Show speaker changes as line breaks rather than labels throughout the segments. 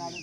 Hello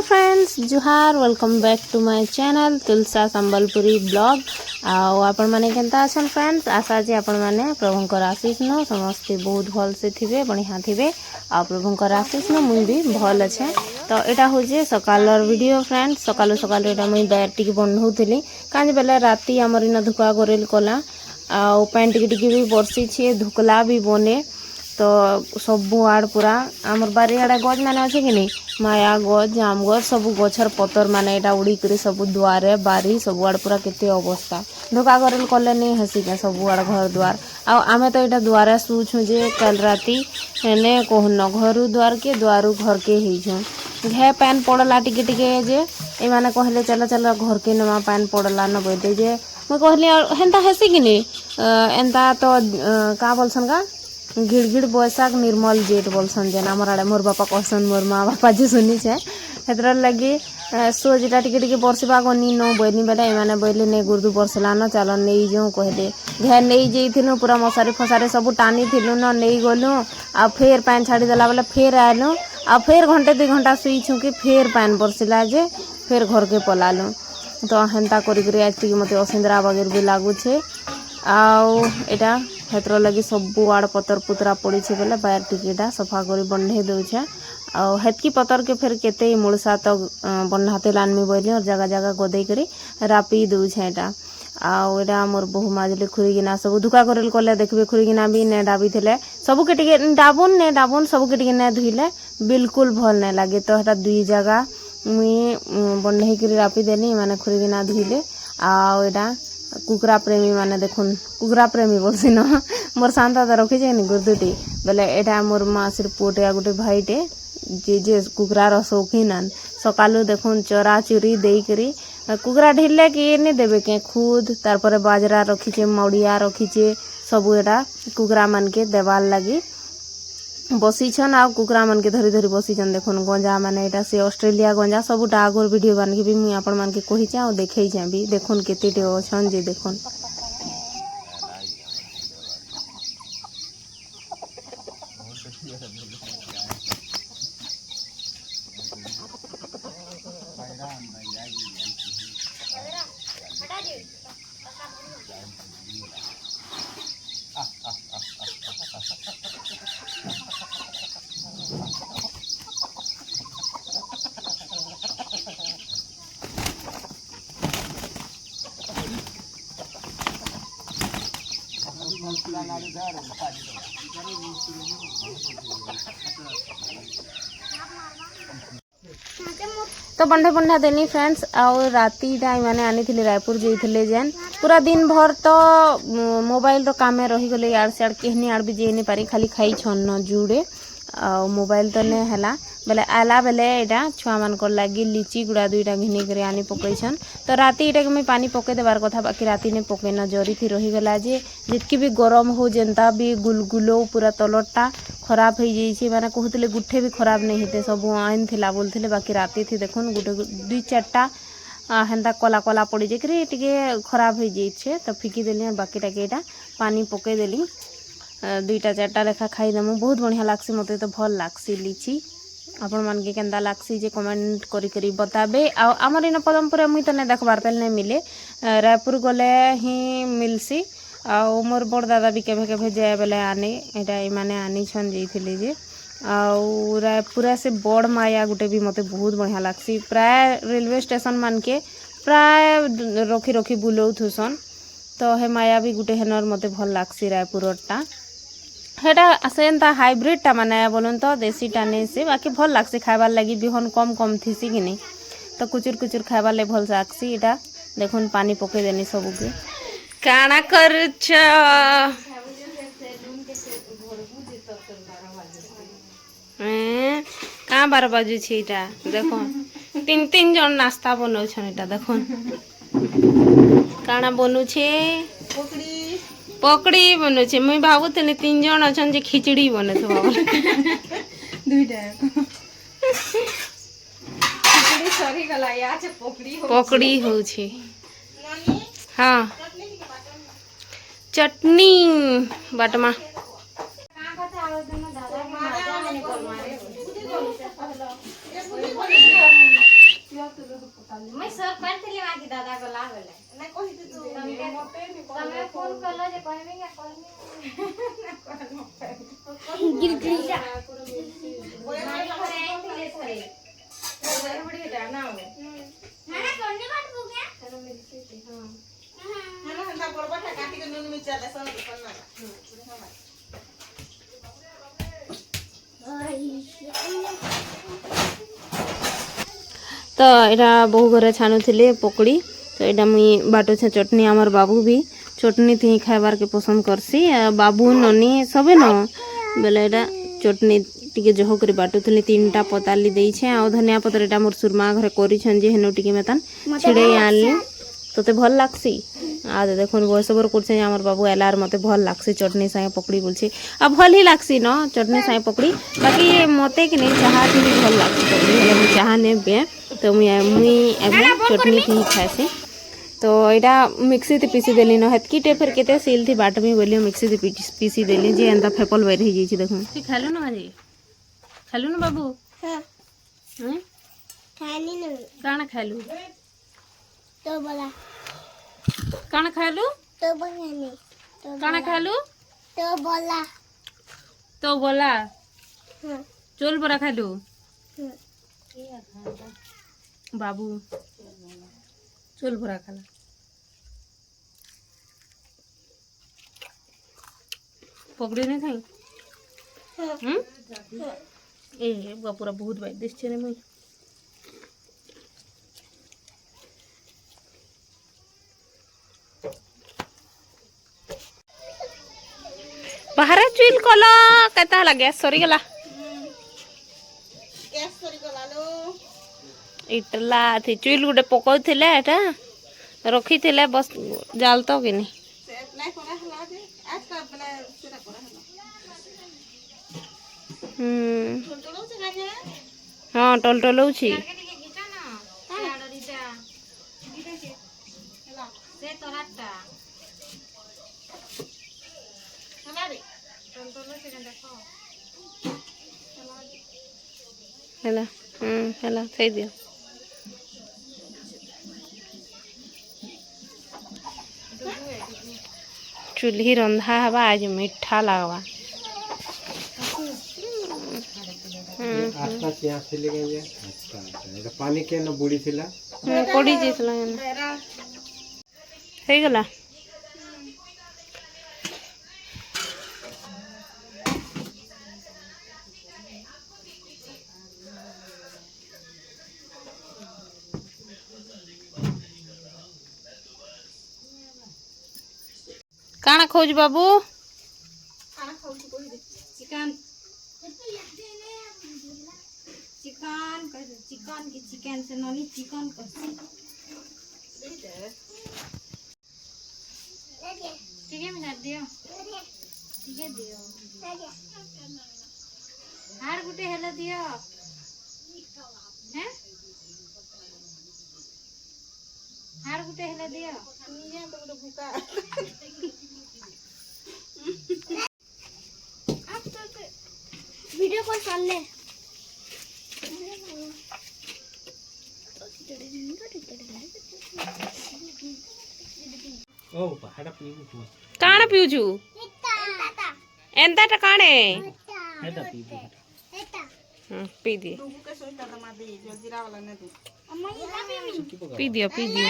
friends जुहार welcome back to my channel Tulsa Sambalpuri blog आपण माने केनता अछन फ्रेंड्स आशा जे आपण माने प्रभुंकर आशीष न समस्ते बहुत भल से थिबे बढ़िया थिबे आ प्रभुंकर आशीष न मुई भी भल अच्छे। तो एटा हो जे सकालर वीडियो फ्रेंड्स सकाल सकाल एटा मुई बैर टिक बनौथिली काज बेले राती हमर इन धुका गोरेल कला आ पैन टिक भी बरसी छे धुकला भी बने। तो सबु आड़ पूरा आमर बारी आड़े गज माने अच्छे कि नहीं माया गज जाम गज सब गछर पतर माने एटा उड़ी करी सब दुआरे बारी सब आड़ पूरा केते अवस्था धोका करल कले नहीं हसी के सब आड़ घर द्वार आ आमे तो एटा दुआरे सुछु जे कल राती ने कहन घरु द्वार के द्वारु घर के हिजु घे पैन पड़ला टिके टिके जे ए माने कहले चलो चलो घर के नमा पैन पड़ला न बोलते जे मैं कहली हेंता हसी कि नहीं एंता तो का बोलसन का गिड़गिड़ बैसाख निर्मल जेठ बोलसन जेना हमर आड़े मोर बापा कहसन मोर माँ बापा जी सुनी छे हेतर लगी सोजटा टिके टिके बरसबा गनी न बैनी बेटा एमाने बैले ने गुर्दु बरसला न चल नहीं जाऊँ कहले घे नहीं जाइथिनु पूरा मशारी फसारी सब टानी थिलु न नहीं गलु आ फेर पैन छाड़ी देला बेले फेर आलु आ फेर घंटे 2 घंटा सुई छुकी फेर पैन बरसिला जे फेर घर के पलालु। तो हेन्ता करी करी आज टिके मते असिंद्रा बगैर भी लागू छे आउ एटा हेतर लगी सबु आड़ पतर पुतरा पड़ी छे बेले बाहर टिकेटा सफा करी बंधे दउछे आ हेतकी पतर के फिर केते मुळसा तक बन्हाते लानमी बोली और जगह जगह गोदे करी रापी दउछे एटा आउ एटा मोर बहु माजले खुरीगिना सब धुका करल कले देखबे खुरीगिना भी ने डाबी थिले सबु के टिके डाबुन सबु के टिके ने धुइले बिल्कुल भल ने लागे। तो हेटा दुई जगह मुई बंधे करी रापी देनी माने खुरीगिना धुइले आउ एटा कुकरा प्रेमी माने देखुन कुकरा प्रेमी बोलसी न मोर सांता तो रखी जाए गुर्दुटी बेले एटा मोर मासिर पुटे गोटे भाईटे जे कुकरार शौकीन आन सकालू देखुन चरा चुरी देई करी कुकरा ढिले कि नहीं देवे के खुद तारपरे बाजरा रखीचे मौड़िया रखीचे सब एटा कुकरा मन के देवाल लगी बसीछन आ कुकरा मन के धरी धरी बसीछन देखुन गंजा माने एटा से ऑस्ट्रेलिया गंजा सबुटा आगोर वीडियो बन के भी मुई आपण मान के कहिचे आ देखैचे भी देखुन केतेटे अछन जे देखुन। तो बंधे बंधा देनी फ्रेंड्स और राती टाइम माने आनी थी रायपुर जाइए जेन पूरा दिन भर तो मोबाइल रो काम में रही गले यार से केहनी आड़ भी जे नहीं पारी खाली खाई छन न जुड़े आ मोबाइल तो ने हला बेले आला बेले एटा छुआ मान को लागी लीची गुड़ा दुईटा घिनी करे आनी पकईछन। तो राती एटा के मैं पानी पके देबार कथा बाकी राती ने पकेना जरी थी रही गला जे जितकी भी गरम हो जेंता भी गुलगुलो पूरा तलटा खराब हो जाइए माने कहते गुठे भी खराब नहीं होते सब आइन थिला बोलते बाकी राती थी देखुन गुटे 2-4टा हेन्ता कला कला पड़ी जाकरी टिके खराब हो जाइए। तो फिकी देली और बाकी टाके एटा पानी पके देली 2-4टा लेखा खाईदेमु बहुत बढ़िया लागसी मते तो भल लागसी लीची आपण मान के केंदा लागसी जे कमेंट करी करी बताबे आ हमर इन पदमपुर मुई तो ने देखबार पेल ने मिले रायपुर गले ही मिलसी आ मोर बड़ दादा भी केभे केभे जाए बेले आने एटा माने आनी छन जइथिले जे आ रायपुर से बड़ माया गुटे भी मते बहुत बढ़िया लागसी प्राय रेलवे स्टेशन मान के प्राय रखी रखी बुलौ थुसन। तो हे माया भी गुटे हेनर मते भल लागसी रायपुरटा हेटा सेंता हाइब्रिड टा माने बोलन तो देसी टा नहीं से बाकी भल लागसी खाइबार लगी बिहन कम कम थीसी कि नहीं तो कुचुर कुचुर खाइबार ले भल लागसी एटा देखुन पानी पके देनी सब के काना करछ कहाँ 12 बजे छी एटा देखो 3 जन नाश्ता बनौ छन एटा देखो काना बनू छे पकड़ी बनो छे मुई भाबुतनी 3 जन अछन जे खिचड़ी बने तो बाबा दुईटा खिचड़ी सरी गला या छे पकड़ी हो छे हाँ चटनी बाटमा
मैं सब करथिली माकी दादा को लागले नै कहि तू तमे फोन करलो जे कहबे या कहबे गिरगिरी जा मारी घरे आइथिले थरे बड़ी बड़ी हेटा ना हो ना कोनी बात बुके चलो मिलती थी हां ना हंदा बरबटा काटी के नून मिर्चा लसन करना
तो यहाँ बहु घर छाणुले पकड़ी तो यहाँ मुई बाटो छे चटनी आमर बाबू भी चटनी थी खाइबार के पसंद करसी बाबू ननी सबे न बेले यहाँ चटनी टिके जह कर बाटुली 3टा पताली देछे आ धनिया पत्र एटा मोर सुरमा घरे करिछन जे हेनो टिके मेतान छिड़े आनली तोते भल लागसी आ देखुन बयस बर करछे हमर बाबू एलार मते भल लागसी चटनी सागे पकड़ी बोलछे आ भल ही लागसी न चटनी सागे पकड़ी बाकी मते कि नहीं चाहा थी भल लागसी पकड़ी हेले मु चाहा नेबे तो मुई एबे चटनी थी खाइसी तो एटा मिक्सी ते पीसी देली न हेतकी टे फिर केते सील थी बाटमी बोली मिक्सी ते पीसी देली जे एंता फेपल बैर ही जैछि देखु ती खालु न आज खालु न बाबू हां हैं खानी न काना खालु तो बोला काना खालु तो बोलानी तो काना खालु तो बोला हां चोल बरा खालु हां बाबू चोल भरा खाला पकड़ी नहीं खाई ए पूरा बहुत बाई दिस छे मुई बाहर चुइल कला कता हला गैस सरी गला इटला थी चुइल गुटे पकौ थिले एटा रखी थिले बस जाल तो कि नहीं हाँ टल टलौछि हेला थई दियो चूल्ही रंधा हवा आज मीठा लगवा
आसपास यहाँ से ले गए अच्छा अच्छा पानी के न बुड़ी थिला
पड़ी जेतला हे गला काना खोज बाबू
खाना खाऊ कोई दे चिकन चिकन कैसे चिकन की चिकन से ननी चिकन कैसे ठीक है मिला दियो ठीक है दियो हार गुटे हेला दियो हैं हार गुटे हेला दियो निया तो गुटे भूका वीडियो कॉल कर ले
ओ पहाड़ पीऊ
काना पिउछु एंता टा काने
हेदा पीऊ
पी दिए पी दियो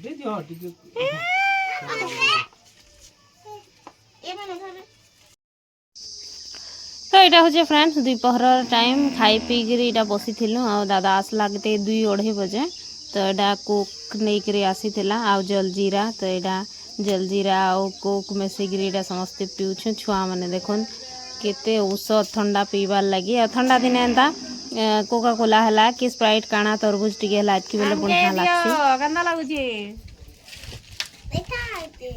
दे दियो टिके
तो यहाँ हूँ फ्रेंड्स दुपहर टाइम खाई पीकरी इटा बसी थिलु आ दादा आसला के 2-2:30 बजे तो यहाँ कोक नहीं करी आसी थिला आ जलजीरा तो यहाँ जलजीरा आ कोक मिसिकी इटा समस्ते पीउछु छुआ मैंने देखुन केते औषध ठंडा पीबार लगी आ ठंडा दिन एंता कोका कोला हला कि स्प्राइट काना तरबूज टिके हला आजकी बेले बढ़िया लागसी गंदा लागुची देखा आइते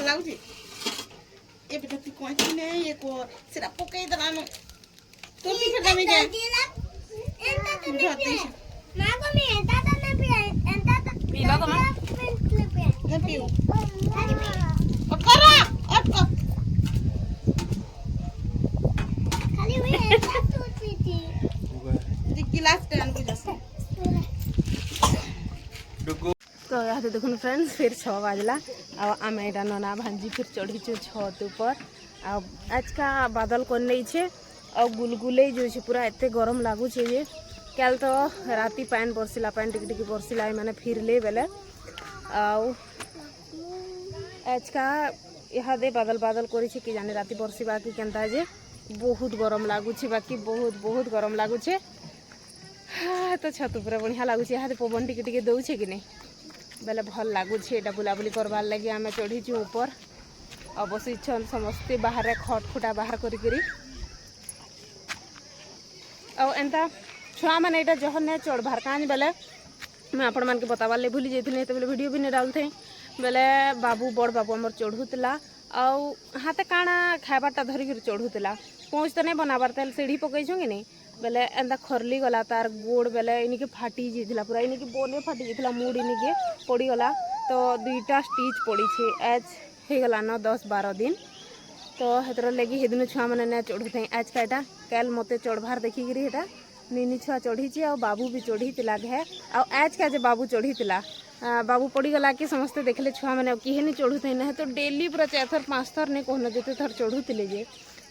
लागुची ये बेटा तू कौन सी ने ये को सिरा पोके दलानो तू भी खड़ा में जा एंता तो नहीं मां को मैं एंता पीवा को मैं पीऊ करा अटक खाली हुई है गिलास टेन को जैसे
तो यहाँ देखुन फ्रेंड्स फिर 6 बजला आम यहाँ नना भांजी फिर चढ़ीचु छत ऊपर आज का बादल कर नहीं छे और गुलगुले जो छे पूरा एते गरम लगुचे जे कल तो राति पान बरसिला पान टिक टिक बरसिला माने फिर ले बेले आज का यहाँ दे बादल बादल करी कि जाने राति बरसिबा कि केनता जे बहुत गरम लगुचे बाकी बहुत बहुत गरम लगुचे तो छत ऊपर बढ़िया लगुचे यहाँ पवन टिके टिके दौचे कि नहीं बेले भल लगुच यहाँ बुलाबुली करवार लगे आम चढ़ीचु ऊपर और बसीछन समस्ते बाहर खट खुटा बाहर करी एंता छुआ मैंने यहाँ जहन चढ़बार काज बेले मैं आपण मान के बतावार लगे भूली जाइए तो बेले वीडियो भी नहीं डालते बेले बाबू बड़ बाबू आमर चढ़ूला हाथ काଣା खाबारटा धरिक चढ़ूला पहुँच तो नहीं बनाबार तेल सीढ़ी पकईछो कि नहीं बेले एंता खरली गला तार गोड़ बेले इनके फाटी जाइए पूरा इनके बोने फाटी जाइए मुड़ इनके पड़गला तो 2टा स्टिच पड़ी एज हो गला न 10-12 दिन तो हेतर लगी हे दिन छुआ मैंने चढ़ू थे आज का यहाँ कल मत चढ़बार देखिकी यहाँ निनी छुआ चढ़ी और बाबू भी चढ़ी घे आज का बाबू चढ़ी बाबू पड़गला कि समस्ते देखले छुआ मैंने किए नहीं चढ़ू थे ना तो डेली पूरा 4 थर 5 थर नहीं कहना जिते थर चढ़ूले जे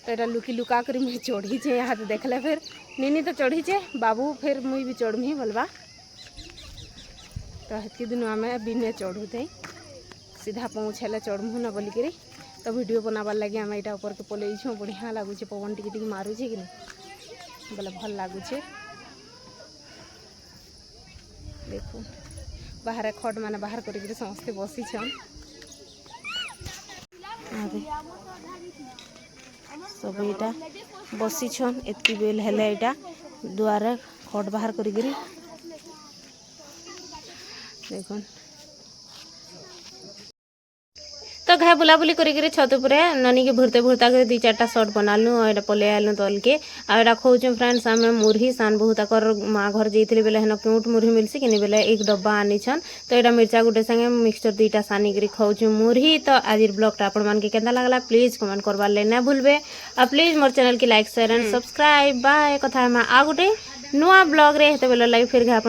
तो यहाँ लुकी लुका कर मुझे चढ़ी यहाँ तो देखले फिर निनी तो चढ़ी बाबू फिर मुई भी चढ़मी बोलबा तो हेतकी दिन आम बिने चढ़ू थे सीधा पहुँचेले चढ़मु न बोलिकी तो वीडियो बनाबार लगे आम यहाँ ऊपर के पलैछुँ बढ़िया लगुचे पवन टिके टिके मारुचे कि नहीं बोले भल लगुचे देखो बाहर खट माने बाहर कर समस्ते बसीछन सब यहाँ बसीछन एतकी बेल हेले यहाँ दुआरे खट बाहर करी देखुन तो घा बुलाबुली करी छत उपरे ननी के भुरते भुरता कर 2-4टा शॉट बनालु और यहाँ पलि आलु तल के आटा खोचु फ्रेंड्स आम मुरही सान बहुत माँ घर जाइए बेले हेन क्यूट मुरही मिलसी कि बेले 1 डब्बा आनीछन तो यहाँ मिर्चा गुटे संगे मिक्सचर 2टा सानिक खाऊँ मुरही तो आज ब्लॉगटा आपण मान के केंता लागला प्लीज कमेंट करवार ले ना भूलबे और प्लीज मोर चैनल की like share and subscribe bye कथा आ गुटे नुआ ब्लॉग रे हेते बेले लाइव फिर घा